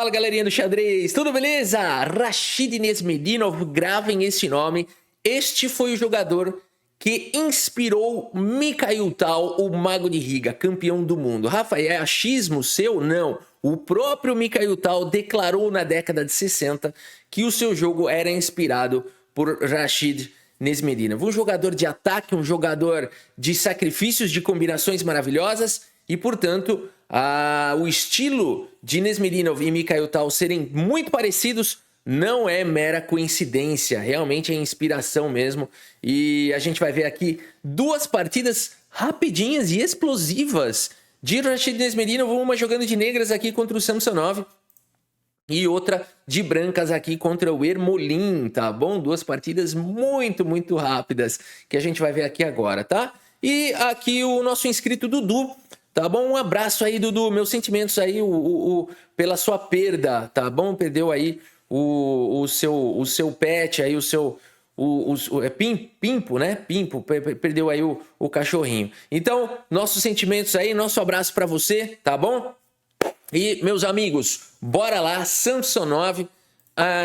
Fala galerinha do xadrez, tudo beleza? Rashid Nesmedinov, gravem esse nome. Este foi o jogador que inspirou Mikhail Tal, o Mago de Riga, campeão do mundo. Rafael, é achismo seu? Não. O próprio Mikhail Tal declarou na década de 60 que o seu jogo era inspirado por Rashid Nesmedinov. Um jogador de ataque, um jogador de sacrifícios, de combinações maravilhosas e, portanto, o estilo de Nesmedinov e Mikhail Tal serem muito parecidos não é mera coincidência, realmente é inspiração mesmo. E a gente vai ver aqui duas partidas rapidinhas e explosivas de Rashid Nesmedinov, uma jogando de negras aqui contra o Samsonov e outra de brancas aqui contra o Ermolim, tá bom? Duas partidas muito rápidas que a gente vai ver aqui agora, tá? E aqui o nosso inscrito Dudu, tá bom? Um abraço aí, Dudu, meus sentimentos aí pela sua perda, tá bom? Perdeu aí o seu pet aí, Pimpo, né? Pimpo, perdeu aí o cachorrinho. Então, nossos sentimentos aí, nosso abraço pra você, tá bom? E, meus amigos, bora lá, Samsonov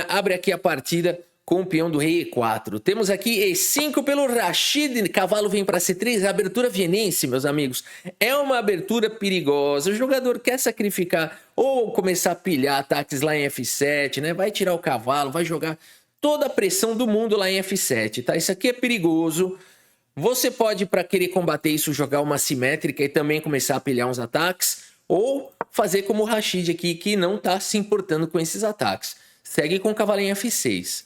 abre aqui a partida com o peão do rei E4. Temos aqui E5 pelo Rashid, cavalo vem para C3, a abertura vienense, meus amigos. É uma abertura perigosa, o jogador quer sacrificar ou começar a pilhar ataques lá em F7, né? Vai tirar o cavalo, vai jogar toda a pressão do mundo lá em F7, tá? Isso aqui é perigoso. Você pode, para querer combater isso, jogar uma simétrica e também começar a pilhar uns ataques, ou fazer como o Rashid aqui, que não tá se importando com esses ataques. Segue com o cavalo em F6.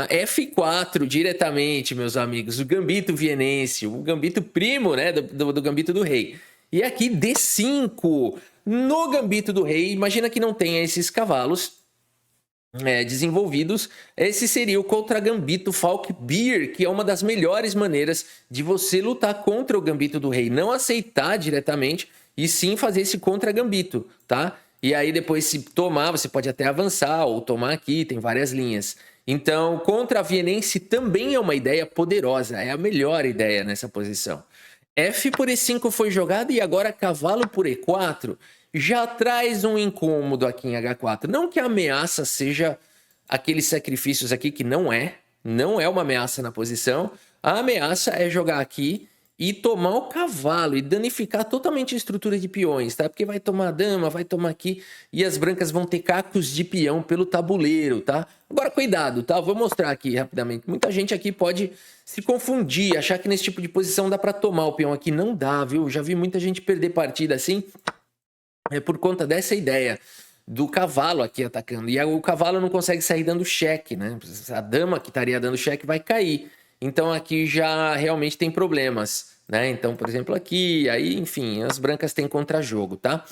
F4 diretamente, meus amigos, o gambito vienense, o gambito primo, né, do gambito do rei. E aqui D5, no gambito do rei, imagina que não tenha esses cavalos desenvolvidos, esse seria o contra-gambito Falkbeer, que é uma das melhores maneiras de você lutar contra o gambito do rei, não aceitar diretamente, e sim fazer esse contra-gambito, tá? E aí depois se tomar, você pode até avançar ou tomar aqui, tem várias linhas. Então, contra a vienense também é uma ideia poderosa, é a melhor ideia nessa posição. F por E5 foi jogado e agora cavalo por E4 já traz um incômodo aqui em H4. Não que a ameaça seja aqueles sacrifícios aqui, que não é uma ameaça na posição. A ameaça é jogar aqui e tomar o cavalo e danificar totalmente a estrutura de peões, tá? Porque vai tomar a dama, vai tomar aqui e as brancas vão ter cacos de peão pelo tabuleiro, tá? Agora cuidado, tá? Vou mostrar aqui rapidamente. Muita gente aqui pode se confundir, achar que nesse tipo de posição dá pra tomar o peão aqui. Não dá, viu? Já vi muita gente perder partida assim, por conta dessa ideia do cavalo aqui atacando. E o cavalo não consegue sair dando cheque, né? A dama que estaria dando cheque vai cair. Então aqui já realmente tem problemas, né? Então, por exemplo, aqui, aí, enfim, as brancas têm contra-jogo, tá?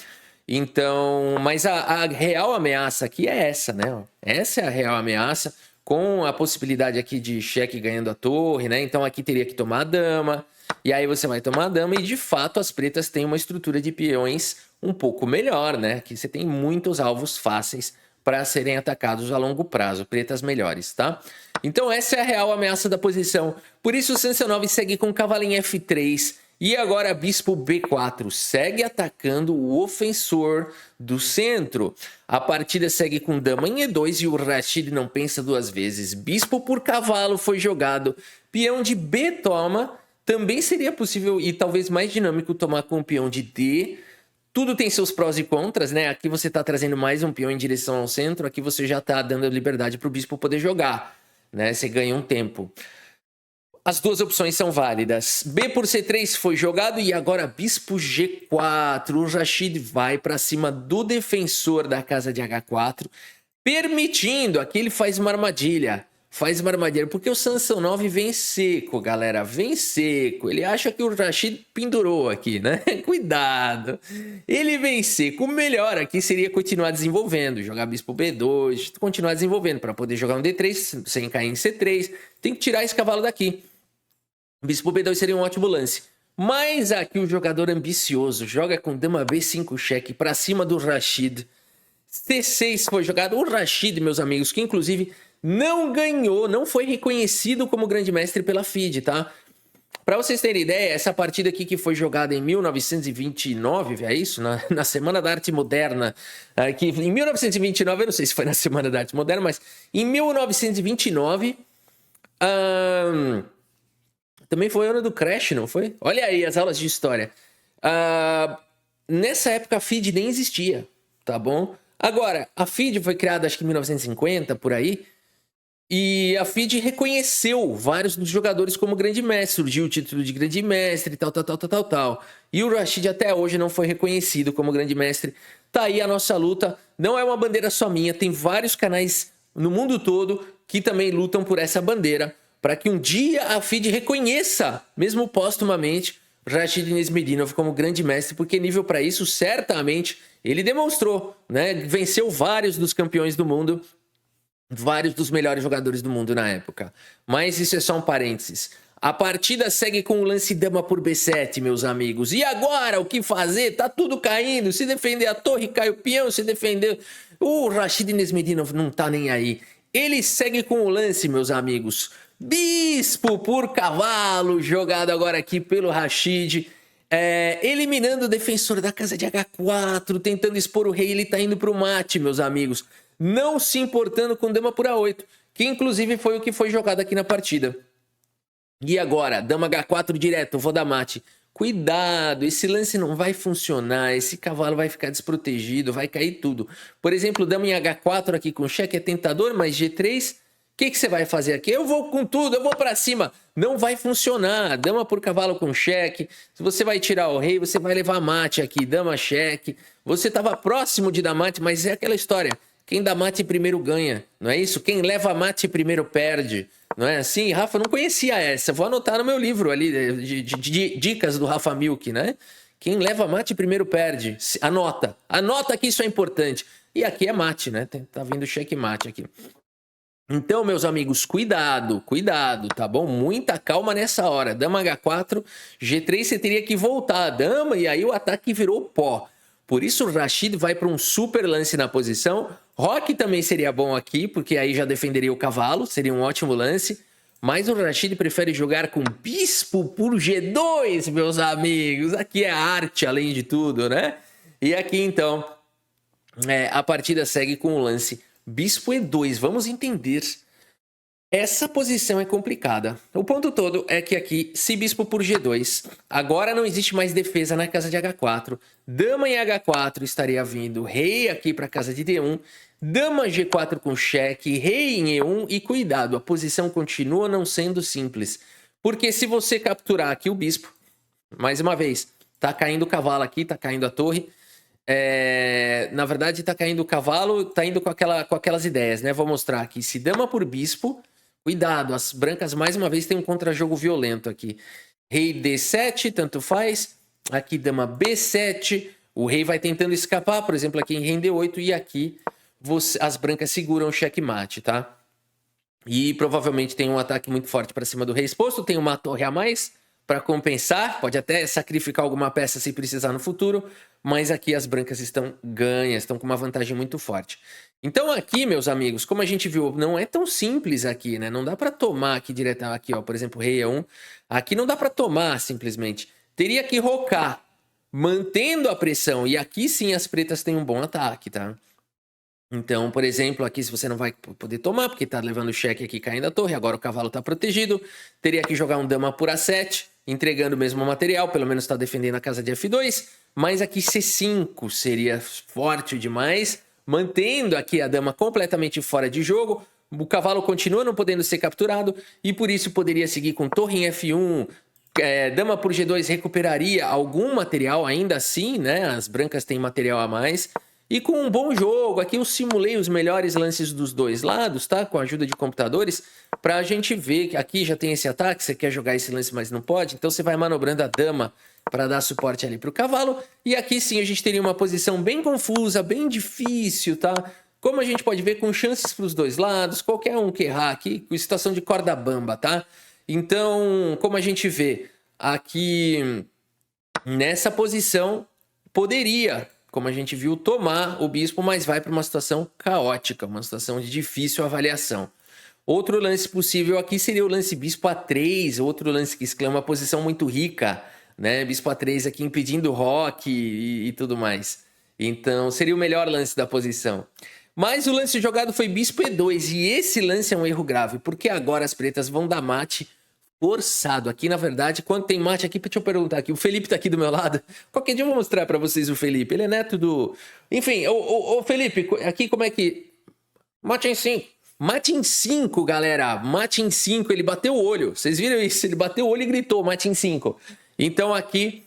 Então, mas a real ameaça aqui é essa, né? Essa é a real ameaça, com a possibilidade aqui de cheque ganhando a torre, né? Então aqui teria que tomar a dama, e aí você vai tomar a dama, e de fato as pretas têm uma estrutura de peões um pouco melhor, né? Aqui você tem muitos alvos fáceis para serem atacados a longo prazo, pretas melhores, tá? Então essa é a real ameaça da posição. Por isso o Samsonov segue com cavalo em F3 e agora bispo B4. Segue atacando o ofensor do centro. A partida segue com dama em E2 e o Rashid não pensa duas vezes. Bispo por cavalo foi jogado. Peão de B toma. Também seria possível e talvez mais dinâmico tomar com o peão de D. Tudo tem seus prós e contras, né? Aqui você está trazendo mais um peão em direção ao centro, aqui você já está dando liberdade para o bispo poder jogar, né? Você ganha um tempo. As duas opções são válidas. B por C3 foi jogado e agora bispo G4. O Rashid vai para cima do defensor da casa de H4, permitindo, aqui ele faz uma armadilha. Faz uma armadilha, porque o Samsonov vem seco, galera, vem seco. Ele acha que o Rashid pendurou aqui, né? Cuidado. Ele vem seco. O melhor aqui seria continuar desenvolvendo, jogar bispo B2, continuar desenvolvendo para poder jogar um D3 sem cair em C3. Tem que tirar esse cavalo daqui. Bispo B2 seria um ótimo lance. Mas aqui o jogador ambicioso joga com dama B5 cheque para cima do Rashid. C6 foi jogado. O Rashid, meus amigos, que inclusive não ganhou, não foi reconhecido como grande mestre pela FIDE, tá? Para vocês terem ideia, essa partida aqui que foi jogada em 1929, é isso? Na Semana da Arte Moderna. Aqui, em 1929, eu não sei se foi na Semana da Arte Moderna, mas em 1929... também foi ano do Crash, não foi? Olha aí as aulas de história. Nessa época a FIDE nem existia, tá bom? Agora, a FIDE foi criada acho que em 1950, por aí, e a FIDE reconheceu vários dos jogadores como grande mestre, surgiu o título de grande mestre, tal. E o Rashid até hoje não foi reconhecido como grande mestre. Tá aí a nossa luta, não é uma bandeira só minha, tem vários canais no mundo todo que também lutam por essa bandeira, para que um dia a FIDE reconheça, mesmo póstumamente, Rashid Nesmedinov como grande mestre, porque nível para isso, certamente, ele demonstrou, né? Venceu vários dos campeões do mundo, vários dos melhores jogadores do mundo na época. Mas isso é só um parênteses. A partida segue com o lance dama por B7, meus amigos. E agora, o que fazer? Tá tudo caindo. Se defender a torre, cai o peão. Se defender... O Rashid Nesmedinov não tá nem aí. Ele segue com o lance, meus amigos. Bispo por cavalo, jogado agora aqui pelo Rashid. Eliminando o defensor da casa de H4, tentando expor o rei. Ele tá indo pro mate, meus amigos. Não se importando com dama por A8, que inclusive foi o que foi jogado aqui na partida. E agora, dama H4 direto, vou dar mate. Cuidado, esse lance não vai funcionar, esse cavalo vai ficar desprotegido, vai cair tudo. Por exemplo, dama em H4 aqui com cheque é tentador, mas G3, o que você vai fazer aqui? Eu vou com tudo, eu vou pra cima. Não vai funcionar, dama por cavalo com cheque. Se você vai tirar o rei, você vai levar mate aqui, dama cheque. Você estava próximo de dar mate, mas é aquela história. Quem dá mate primeiro ganha, não é isso? Quem leva mate primeiro perde, não é assim? Rafa, não conhecia essa. Vou anotar no meu livro ali de dicas do Rafa Milk, né? Quem leva mate primeiro perde. Anota. Anota que isso é importante. E aqui é mate, né? Tá vindo cheque mate aqui. Então, meus amigos, cuidado, tá bom? Muita calma nessa hora. Dama H4, G3 você teria que voltar a dama e aí o ataque virou pó. Por isso o Rashid vai para um super lance na posição. Roque também seria bom aqui, porque aí já defenderia o cavalo, seria um ótimo lance. Mas o Rashid prefere jogar com bispo por G2, meus amigos. Aqui é arte, além de tudo, né? E aqui, então, a partida segue com o lance bispo E2. Vamos entender. Essa posição é complicada. O ponto todo é que aqui, se bispo por G2, agora não existe mais defesa na casa de H4. Dama em H4 estaria vindo, rei aqui para a casa de D1. Dama G4 com cheque, rei em E1 e cuidado, a posição continua não sendo simples. Porque se você capturar aqui o bispo, mais uma vez, tá caindo o cavalo aqui, tá caindo a torre. Na verdade, tá caindo o cavalo, tá indo com aquelas ideias, né? Vou mostrar aqui, se dama por bispo... Cuidado, as brancas mais uma vez têm um contra-jogo violento aqui. Rei D7, tanto faz. Aqui dama B7. O rei vai tentando escapar, por exemplo, aqui em rei D8. E aqui as brancas seguram o checkmate, tá? E provavelmente tem um ataque muito forte para cima do rei exposto. Tem uma torre a mais para compensar. Pode até sacrificar alguma peça se precisar no futuro. Mas aqui as brancas estão ganhas, estão com uma vantagem muito forte. Então aqui, meus amigos, como a gente viu, não é tão simples aqui, né? Não dá para tomar aqui direto, aqui, ó, por exemplo, rei E1. Aqui não dá para tomar simplesmente. Teria que rocar, mantendo a pressão. E aqui sim as pretas têm um bom ataque, tá? Então, por exemplo, aqui se você não vai poder tomar, porque tá levando o cheque aqui caindo a torre, agora o cavalo tá protegido. Teria que jogar um dama por A7, entregando o mesmo material, pelo menos tá defendendo a casa de F2. Mas aqui C5 seria forte demais, mantendo aqui a dama completamente fora de jogo. O cavalo continua não podendo ser capturado e por isso poderia seguir com torre em F1. Dama por G2 recuperaria algum material ainda assim, né? As brancas têm material a mais. E com um bom jogo, aqui eu simulei os melhores lances dos dois lados, tá? Com a ajuda de computadores, pra gente ver que aqui já tem esse ataque, você quer jogar esse lance, mas não pode. Então você vai manobrando a dama para dar suporte ali pro cavalo. E aqui sim a gente teria uma posição bem confusa, bem difícil, tá? Como a gente pode ver, com chances pros dois lados, qualquer um que errar aqui, com situação de corda bamba, tá? Então, como a gente vê, aqui nessa posição, poderia, como a gente viu, tomar o bispo, mas vai para uma situação caótica, uma situação de difícil avaliação. Outro lance possível aqui seria o lance bispo A3, outro lance que exclama uma posição muito rica, né? Bispo A3 aqui impedindo o roque e tudo mais. Então, seria o melhor lance da posição. Mas o lance jogado foi bispo E2, e esse lance é um erro grave, porque agora as pretas vão dar mate forçado. Aqui, na verdade, quando tem mate aqui, deixa eu perguntar aqui, o Felipe tá aqui do meu lado. Qualquer dia eu vou mostrar pra vocês o Felipe, ele é neto do... Enfim, o Felipe, aqui como é que... Mate em 5. Mate em 5, galera. Mate em 5. Ele bateu o olho. Vocês viram isso? Ele bateu o olho e gritou mate em 5. Então aqui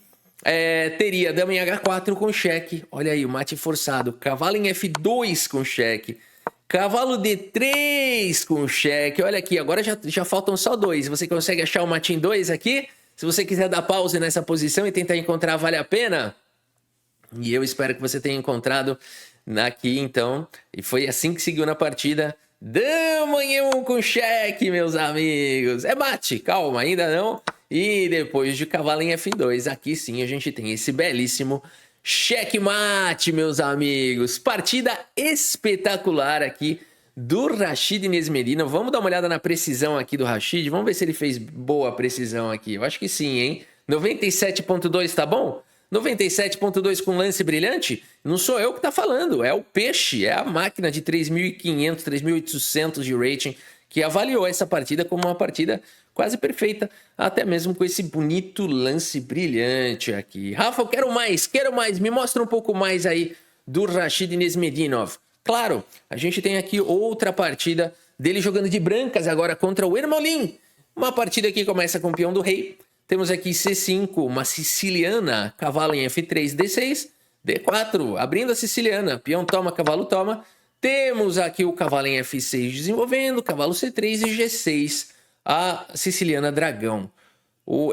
teria dama em H4 com cheque. Olha aí, o mate forçado. Cavalo em F2 com cheque. Cavalo D3 com cheque. Olha aqui, agora já faltam só 2. Você consegue achar o mate em 2 aqui? Se você quiser dar pause nessa posição e tentar encontrar, vale a pena? E eu espero que você tenha encontrado aqui, então. E foi assim que seguiu na partida. Dama em 1 com cheque, meus amigos. É mate, calma, ainda não. E depois de cavalo em F2, aqui sim a gente tem esse belíssimo checkmate, meus amigos. Partida espetacular aqui do Rashid Nesmerino. Vamos dar uma olhada na precisão aqui do Rashid. Vamos ver se ele fez boa precisão aqui. Eu acho que sim, hein? 97.2 tá bom? 97.2 com lance brilhante? Não sou eu que tá falando, é o Peixe, é a máquina de 3.500, 3.800 de rating que avaliou essa partida como uma partida quase perfeita, até mesmo com esse bonito lance brilhante aqui. Rafa, eu quero mais, me mostra um pouco mais aí do Rashid Nesmedinov. Claro, a gente tem aqui outra partida dele jogando de brancas agora contra o Ermolim. Uma partida que começa com o peão do rei. Temos aqui C5, uma siciliana, cavalo em F3, D6, D4, abrindo a siciliana, peão toma, cavalo toma. Temos aqui o cavalo em F6 desenvolvendo, cavalo C3 e G6, a siciliana dragão.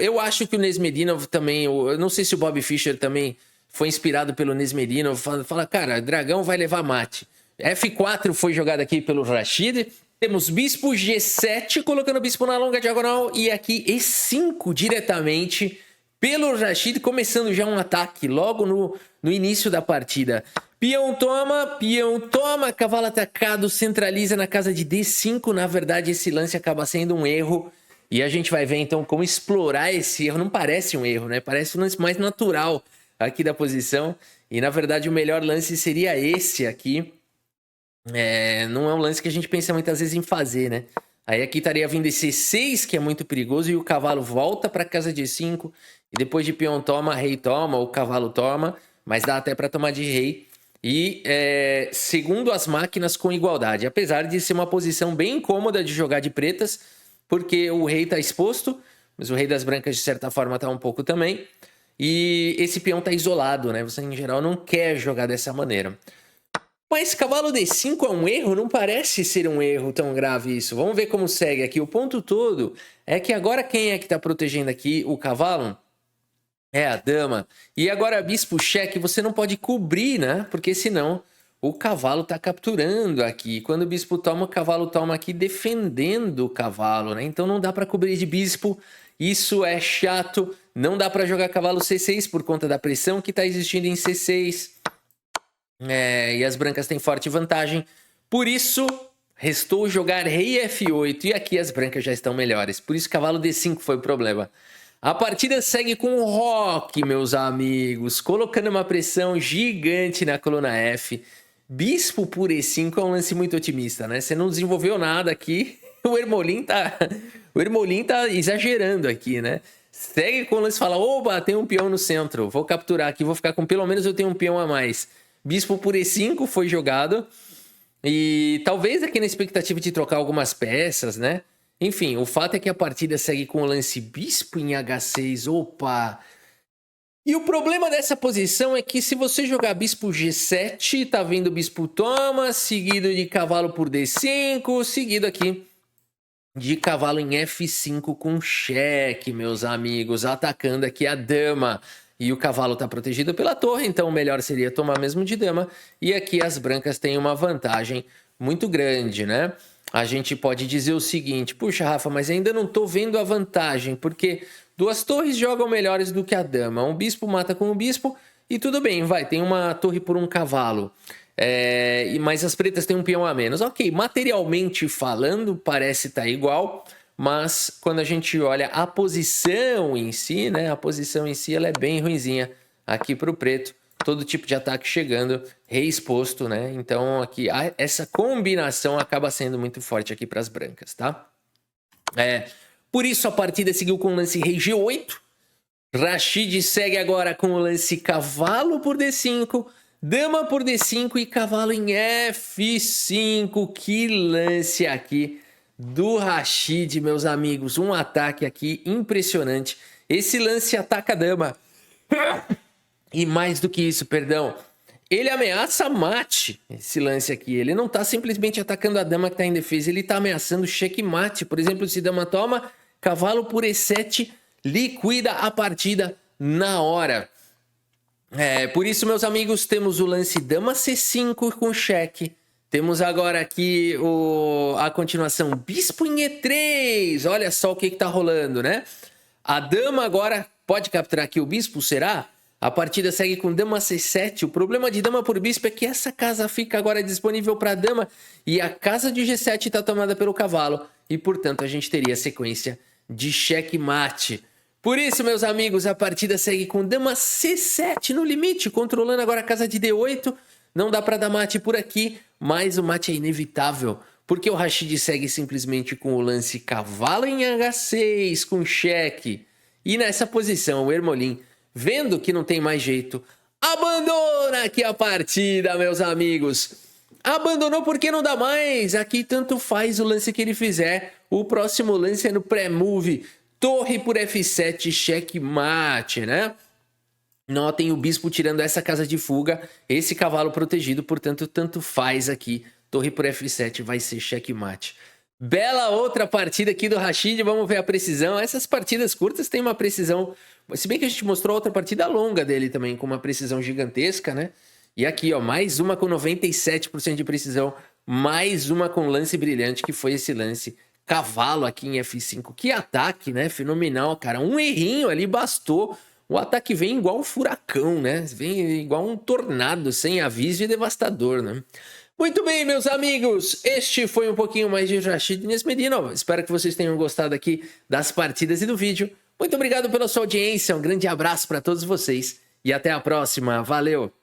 Eu acho que o Nesmedinov também, eu não sei se o Bob Fischer também foi inspirado pelo Nesmedinov, fala, cara, dragão vai levar mate. F4 foi jogado aqui pelo Rashid. Temos bispo G7, colocando o bispo na longa diagonal. E aqui E5 diretamente pelo Rashid, começando já um ataque logo no início da partida. Peão toma, cavalo atacado, centraliza na casa de D5. Na verdade, esse lance acaba sendo um erro. E a gente vai ver então como explorar esse erro. Não parece um erro, né? Parece um lance mais natural aqui da posição. E na verdade o melhor lance seria esse aqui. Não é um lance que a gente pensa muitas vezes em fazer, né? Aí aqui estaria vindo esse C6, que é muito perigoso, e o cavalo volta para casa de 5, e depois de peão toma, rei toma, ou cavalo toma, mas dá até para tomar de rei. E segundo as máquinas, com igualdade, apesar de ser uma posição bem incômoda de jogar de pretas, porque o rei está exposto, mas o rei das brancas de certa forma está um pouco também, e esse peão está isolado, né? Você em geral não quer jogar dessa maneira. Mas cavalo D5 é um erro? Não parece ser um erro tão grave isso. Vamos ver como segue aqui. O ponto todo é que agora quem é que está protegendo aqui o cavalo? É a dama. E agora bispo cheque você não pode cobrir, né? Porque senão o cavalo está capturando aqui. Quando o bispo toma, o cavalo toma aqui defendendo o cavalo, né? Então não dá para cobrir de bispo. Isso é chato. Não dá para jogar cavalo C6 por conta da pressão que está existindo em C6. E as brancas têm forte vantagem. Por isso, restou jogar rei F8. E aqui as brancas já estão melhores. Por isso, cavalo D5 foi o problema. A partida segue com o roque, meus amigos. Colocando uma pressão gigante na coluna F. Bispo por E5 é um lance muito otimista, né? Você não desenvolveu nada aqui. O Ermolim tá exagerando aqui, né? Segue com o lance e fala, oba, tem um peão no centro. Vou capturar aqui, vou ficar com pelo menos eu tenho um peão a mais. Bispo por E5 foi jogado. E talvez aqui na expectativa de trocar algumas peças, né? Enfim, o fato é que a partida segue com o lance bispo em H6. Opa! E o problema dessa posição é que se você jogar bispo G7, tá vendo bispo toma, seguido de cavalo por D5, seguido aqui de cavalo em F5 com cheque, meus amigos, atacando aqui a dama. E o cavalo está protegido pela torre, então o melhor seria tomar mesmo de dama. E aqui as brancas têm uma vantagem muito grande, né? A gente pode dizer o seguinte, puxa, Rafa, mas ainda não estou vendo a vantagem, porque duas torres jogam melhores do que a dama. Um bispo mata com um bispo e tudo bem, vai, tem uma torre por um cavalo. Mas as pretas têm um peão a menos. Ok, materialmente falando, parece estar igual, mas quando a gente olha a posição em si, né? A posição em si ela é bem ruinzinha aqui para o preto. Todo tipo de ataque chegando, rei exposto, né? Então aqui essa combinação acaba sendo muito forte aqui para as brancas, tá? Por isso a partida seguiu com o lance rei G8. Rashid segue agora com o lance cavalo por D5, dama por D5 e cavalo em F5. Que lance aqui do Rashid, meus amigos. Um ataque aqui impressionante. Esse lance ataca a dama. E mais do que isso, perdão, ele ameaça mate, esse lance aqui. Ele não tá simplesmente atacando a dama que tá em defesa, ele tá ameaçando checkmate. Por exemplo, se dama toma, cavalo por E7, liquida a partida na hora. Por isso, meus amigos, temos o lance dama C5 com cheque. Temos agora aqui a continuação bispo em E3. Olha só o que tá rolando, né? A dama agora pode capturar aqui o bispo, será? A partida segue com dama C7. O problema de dama por bispo é que essa casa fica agora disponível para dama e a casa de G7 está tomada pelo cavalo e, portanto, a gente teria a sequência de checkmate. Por isso, meus amigos, a partida segue com dama C7 no limite, controlando agora a casa de D8. Não dá para dar mate por aqui, mas o mate é inevitável, porque o Rashid segue simplesmente com o lance cavalo em H6 com cheque. E nessa posição, o Hermolin, vendo que não tem mais jeito, abandona aqui a partida, meus amigos. Abandonou porque não dá mais. Aqui tanto faz o lance que ele fizer. O próximo lance é no pré-move. Torre por F7, checkmate, né? Notem o bispo tirando essa casa de fuga. Esse cavalo protegido, portanto, tanto faz aqui. Torre por F7 vai ser checkmate. Bela outra partida aqui do Rashid, vamos ver a precisão. Essas partidas curtas têm uma precisão, se bem que a gente mostrou outra partida longa dele também, com uma precisão gigantesca, né? E aqui, ó, mais uma com 97% de precisão, mais uma com lance brilhante, que foi esse lance cavalo aqui em F5. Que ataque, né? Fenomenal, cara. Um errinho ali bastou. O ataque vem igual um furacão, né? Vem igual um tornado, sem aviso e devastador, né? Muito bem, meus amigos, este foi um pouquinho mais de Rashid Nesmedinov. Espero que vocês tenham gostado aqui das partidas e do vídeo. Muito obrigado pela sua audiência, um grande abraço para todos vocês e até a próxima. Valeu!